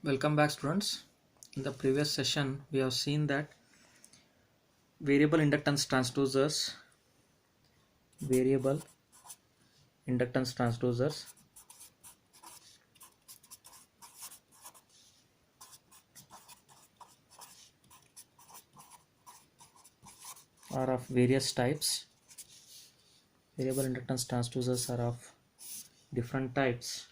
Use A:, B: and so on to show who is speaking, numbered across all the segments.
A: Welcome back, students. In the previous session, we have seen that variable inductance variable transducers are of various types. Variable inductance transducers are of different types.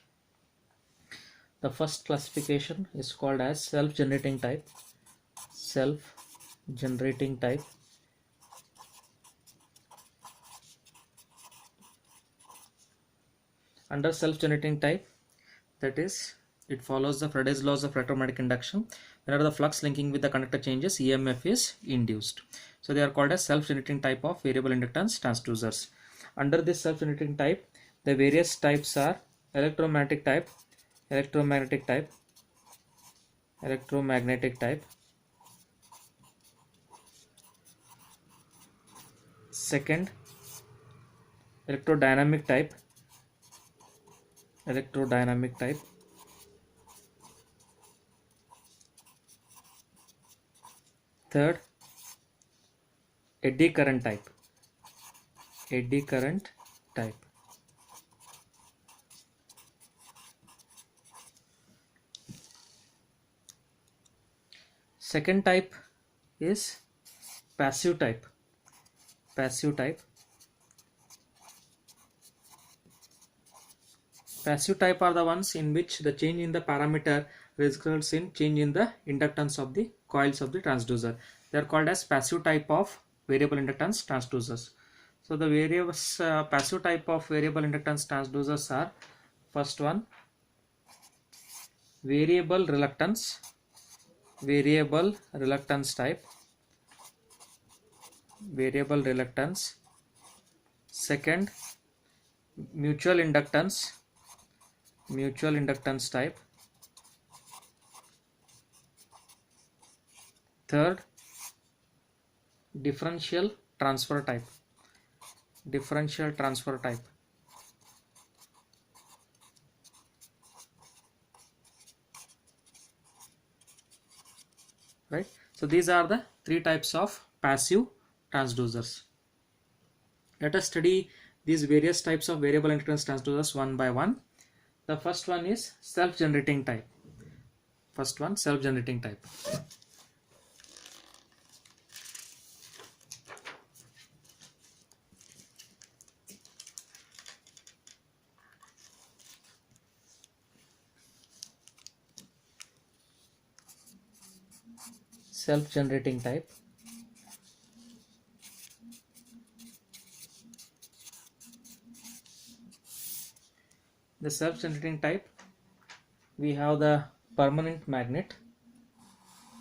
A: The first classification is called as self-generating type. Self-generating type. Under self-generating type, that is, it follows the Faraday's laws of electromagnetic induction. Whenever the flux linking with the conductor changes, EMF is induced. So they are called as self-generating type of variable inductance transducers. Under this self-generating type, the various types are electromagnetic type, electromagnetic type, electromagnetic type. Second, electrodynamic type, electrodynamic type. Third, eddy current type, eddy current type. Second type is passive type, passive type. Passive type are the ones in which the change in the parameter results in change in the inductance of the coils of the transducer. They are called as passive type of variable inductance transducers. So the various passive type of variable inductance transducers are: first one, variable reluctance type, variable reluctance. Second, mutual inductance type. Third, differential transfer type, right? So these are the three types of passive transducers. Let us study these various types of variable inductance transducers one by one. The first one is self-generating type. Self-generating type. Self-generating type. The self-generating type, we have the permanent magnet.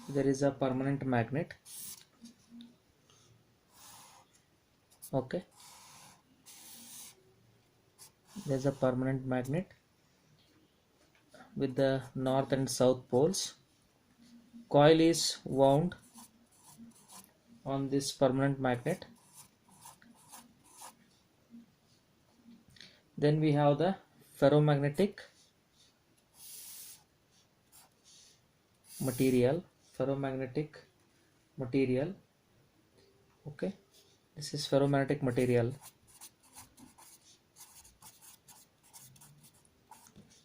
A: There is a permanent magnet. Okay. There's a permanent magnet with the north and south poles. Coil is wound on this permanent magnet. Then we have the ferromagnetic material. Okay, this is ferromagnetic material.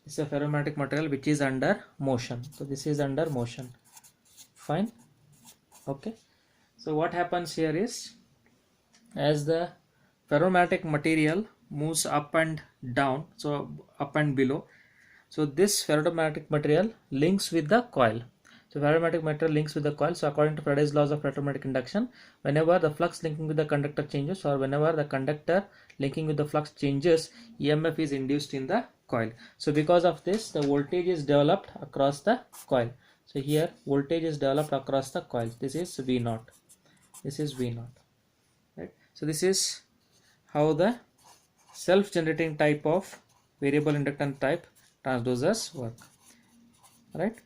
A: This is a ferromagnetic material which is under motion. So this is under motion. Fine. Okay. So what happens here is, as the ferromagnetic material moves up and down, so up and below, so this ferromagnetic material links with the coil. So ferromagnetic material links with the coil. So according to Faraday's laws of electromagnetic induction, whenever the flux linking with the conductor changes, or whenever the conductor linking with the flux changes, EMF is induced in the coil. So because of this, the voltage is developed across the coil. So here voltage is developed across the coil. This is V0. Right? So this is how the self-generating type of variable inductance type transducers work. Right?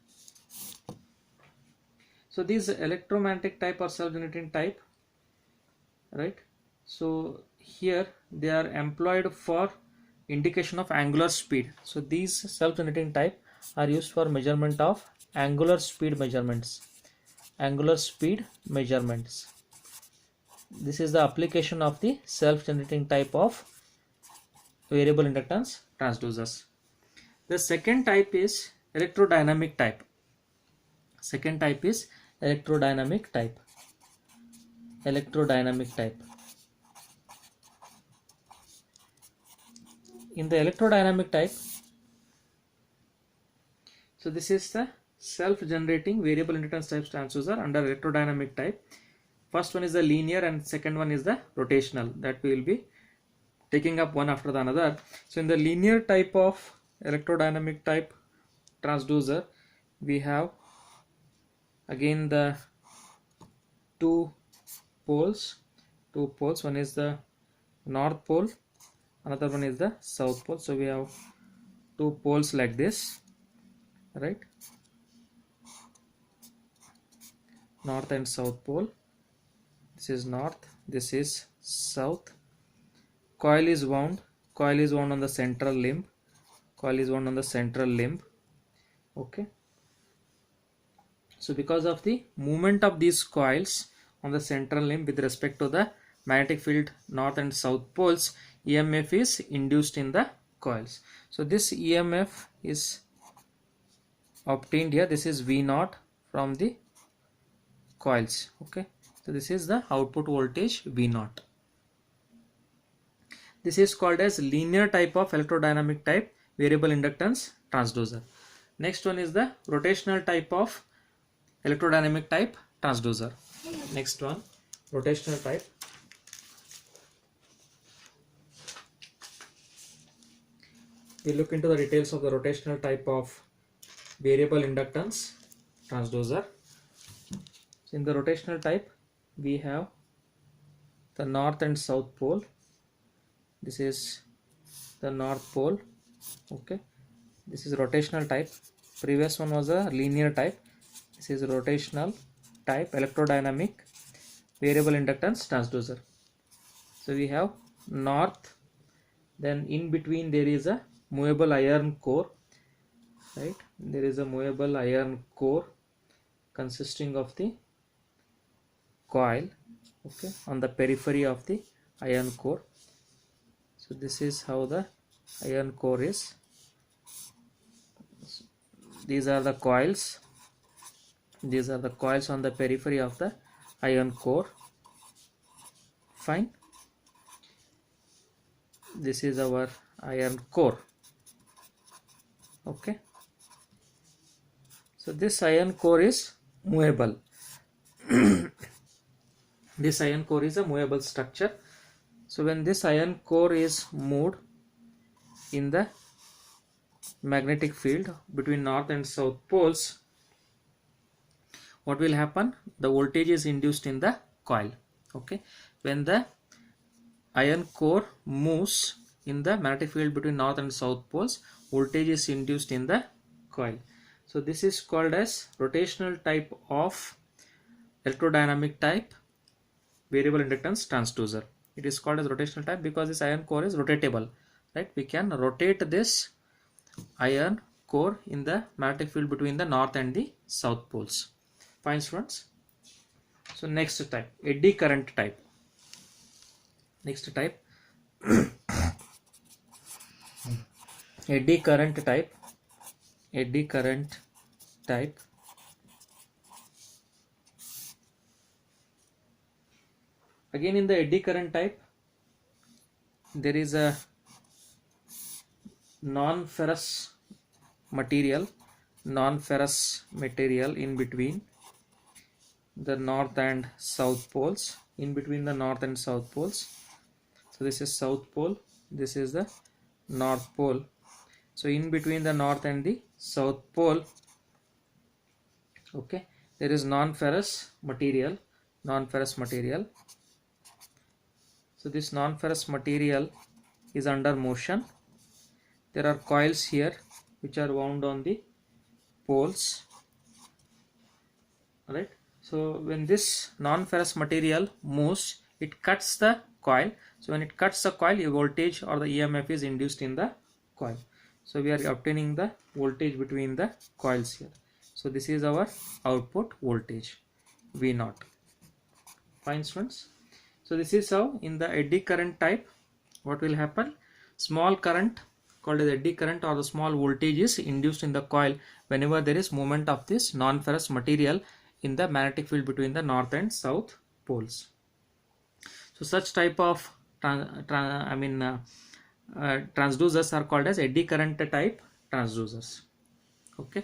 A: So these electromagnetic type or self-generating type, right? So here they are employed for indication of angular speed. So these self-generating type are used for measurement of angular speed measurements. Angular speed measurements. This is the application of the self-generating type of variable inductance transducers. The second type is electrodynamic type. Second type is electrodynamic type. Electrodynamic type. In the electrodynamic type, so this is the self-generating variable inductance type transducer under electrodynamic type. First one is the linear and second one is the rotational, that we will be taking up one after the another. So in the linear type of electrodynamic type transducer, we have again the two poles. One is the north pole, another one is the south pole. So we have two poles like this, right? North and south pole. This is north, this is south. Coil is wound on the central limb. Okay. So because of the movement of these coils on the central limb with respect to the magnetic field north and south poles, EMF is induced in the coils. So this EMF is obtained here. This is V0 from the coils. Okay. So this is the output voltage V0. This is called as linear type of electrodynamic type variable inductance transducer. Next one is the rotational type of electrodynamic type transducer. Next one, rotational type. We look into the details of the rotational type of variable inductance transducer. So in the rotational type, we have the north and south pole. This is the north pole. Okay, this is rotational type. Previous one was a linear type. This is rotational type electrodynamic variable inductance transducer. So we have north, then in between there is a movable iron core, right? There is a movable iron core consisting of the coil, okay, on the periphery of the iron core. So this is how the iron core is. These are the coils. These are the coils on the periphery of the iron core. Fine. This is our iron core. Okay. So this iron core is movable. This iron core is a movable structure. So when this iron core is moved in the magnetic field between north and south poles, what will happen? The voltage is induced in the coil. Okay, when the iron core moves in the magnetic field between north and south poles, voltage is induced in the coil. So this is called as rotational type of electrodynamic type variable inductance transducer. It is called as rotational type because this iron core is rotatable, right? We can rotate this iron core in the magnetic field between the north and the south poles. Fine, students. So next type, eddy current type. Next type, eddy current type. Eddy current type. Again, in the eddy current type, there is a non-ferrous material in between the north and south poles. So this is south pole, this is the north pole. So in between the north and the south pole, okay, there is non-ferrous material. So this non-ferrous material is under motion. There are coils here which are wound on the poles, right? So when this non-ferrous material moves, it cuts the coil. So when it cuts the coil, a voltage or the EMF is induced in the coil. So we are obtaining the voltage between the coils here. So this is our output voltage V0. Fine students. So this is how in the eddy current type what will happen. Small current called as eddy current or the small voltage is induced in the coil whenever there is movement of this non-ferrous material in the magnetic field between the north and south poles. So such type of transducers are called as eddy current type transducers. Okay,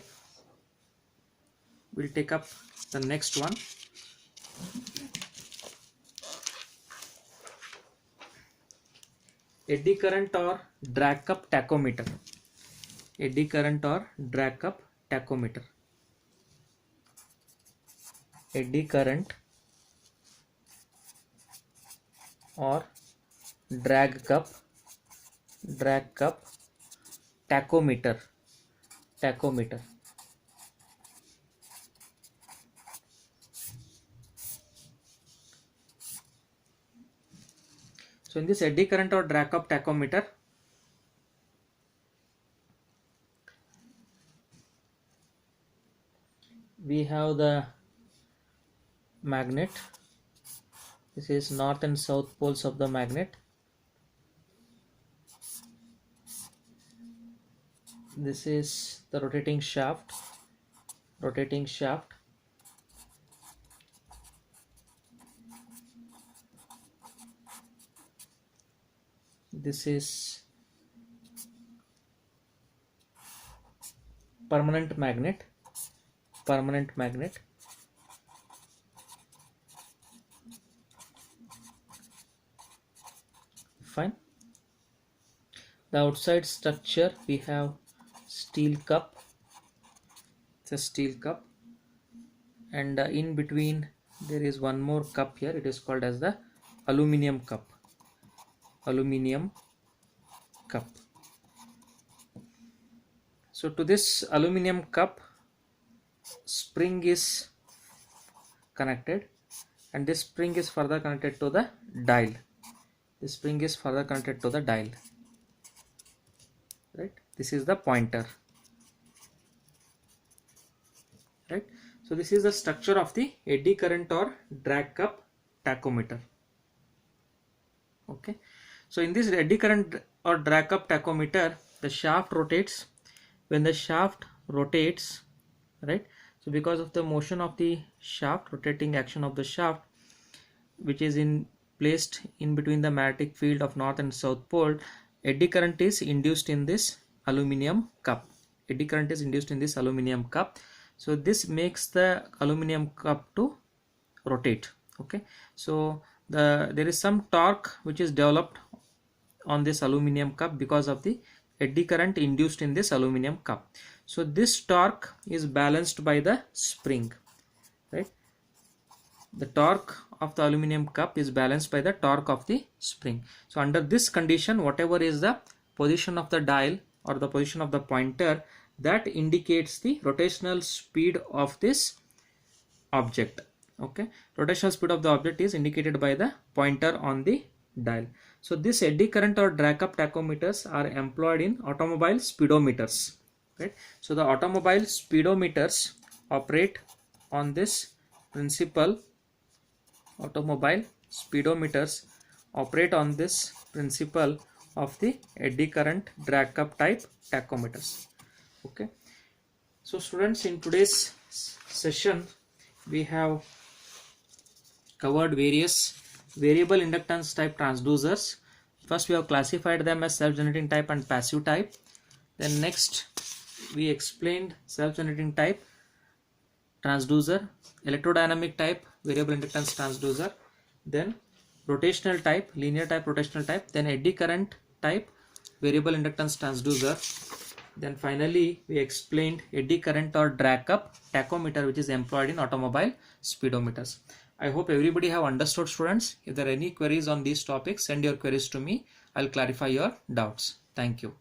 A: we'll take up the next one. Eddy current or drag cup tachometer. Eddy current or drag cup tachometer. Eddy current or drag cup tachometer. So in this eddy current or drag cup tachometer, we have the magnet. This is north and south poles of the magnet. This is the rotating shaft. This is permanent magnet. Fine. The outside structure we have steel cup. It's a steel cup, and in between there is one more cup here. It is called as the aluminum cup. So to this aluminum cup, spring is connected, and this spring is further connected to the dial. Right, this is the pointer. Right, so this is the structure of the eddy current or drag cup tachometer. Okay, so in this eddy current or drag cup tachometer, the shaft rotates. When the shaft rotates, right, so because of the motion of the shaft, rotating action of the shaft, which is placed in between the magnetic field of north and south pole, eddy current is induced in this aluminum cup. So this makes the aluminum cup to rotate. Okay, so there is some torque which is developed on this aluminum cup because of the eddy current induced in this aluminum cup. So this torque is balanced by the spring. Right, the torque of the aluminum cup is balanced by the torque of the spring. So under this condition, whatever is the position of the dial or the position of the pointer, that indicates the rotational speed of this object. Okay, rotational speed of the object is indicated by the pointer on the dial. So this eddy current or drag cup tachometers are employed in automobile speedometers. Right, so the automobile speedometers operate on this principle. Of the eddy current drag cup type tachometers. Okay, so students, in today's session we have covered various variable inductance type transducers. First we have classified them as self-generating type and passive type. Then next we explained self-generating type transducer, electrodynamic type variable inductance transducer, then rotational type, linear type, rotational type, then eddy current type variable inductance transducer. Then finally we explained eddy current or drag cup tachometer, which is employed in automobile speedometers. I hope everybody have understood, students. If there are any queries on these topics, send your queries to me. I'll clarify your doubts. Thank you.